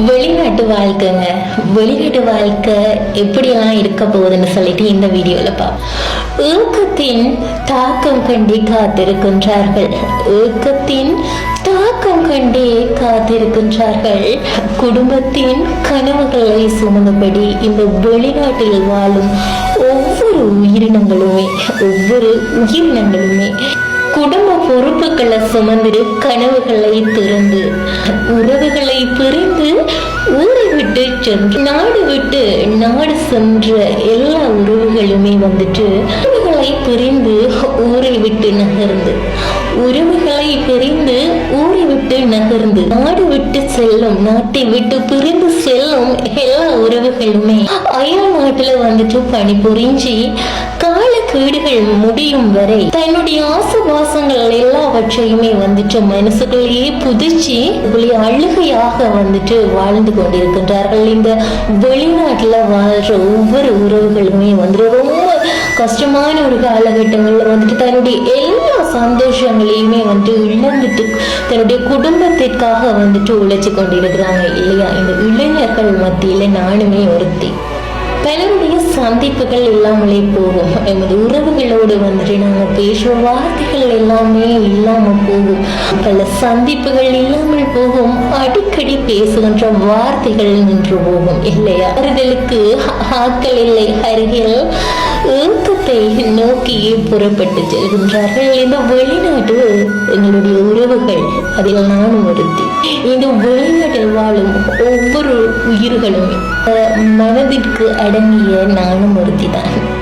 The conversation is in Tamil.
வெளிநாட்டு வாழ்க்கைங்க. வெளிநாட்டு வாழ்க்கை எப்படியெல்லாம் இருக்க போகுதுன்னு சொல்லிட்டு இந்த வீடியோல ஏக்கத்தின் தாக்கம் கண்டே காத்திருக்கின்றார்கள். ஏக்கத்தின் தாக்கம் கண்டே காத்திருக்கின்றார்கள். குடும்பத்தின் கனவுகளை சுமந்தபடி இந்த வெளிநாட்டில் வாழும் ஒவ்வொரு உயிரினங்களுமே குடும்ப பொறுப்புகளை சுமந்திரு கனவுகளை திறந்து உறவுகளை பிரிந்து ஊரை விட்டு சென்று நாடு விட்டு நாடு சென்ற எல்லா உறவுகளுமே உறவுகளை பிரிந்து ஊரை விட்டு நகர்ந்து நாடு விட்டு செல்லும், நாட்டை விட்டு பிரிந்து செல்லும் எல்லா உறவுகளுமே அயல் நாட்டுல பணிபுரிஞ்சு காலக்கேடுகள் முடியும் வரை தன்னுடைய ஆசுவாசங்கள் எல்லாவற்றையுமே மனசுக்குள்ளேயே புதிச்சு அழுகையாக வாழ்ந்து கொண்டிருக்கின்றார்கள். இந்த வெளிநாட்டுல வாழ்ற ஒவ்வொரு உறவுகளுமே ரொம்ப கஷ்டமான ஒரு காலகட்டங்கள்ல தன்னுடைய எல்லா சந்தோஷங்களையுமே இழந்துட்டு தன்னுடைய குடும்பத்திற்காக உழைச்சு கொண்டிருக்கிறாங்க இல்லையா? இந்த இளைஞர்கள் மத்தியில நானுமே ஒருத்தி. பலருடைய சந்திப்புகள் இல்லாமலே போகும். எமது உறவுகளோடு நாங்க பேசுற வார்த்தைகள் எல்லாமே இல்லாம போகும். பல சந்திப்புகள் இல்லாமல் போகும். அடிக்கடி பேசுகின்ற வார்த்தைகள் நின்று போகும் இல்லையா? அறிதலுக்கு ஆக்கள் இல்லை அருகில் ஏக்கத்தை நோக்கியே புறப்பட்டு செல்கின்றார்கள். இந்த வெளிநாட்டு எங்களுடைய உறவுகள், அதில் நானும் ஒருத்தி. இந்த வெளிநாட்டில் வாழும் ஒவ்வொரு உயிர்களும் மனதிற்கு அடங்கிய நானும் ஒருத்தி தான்.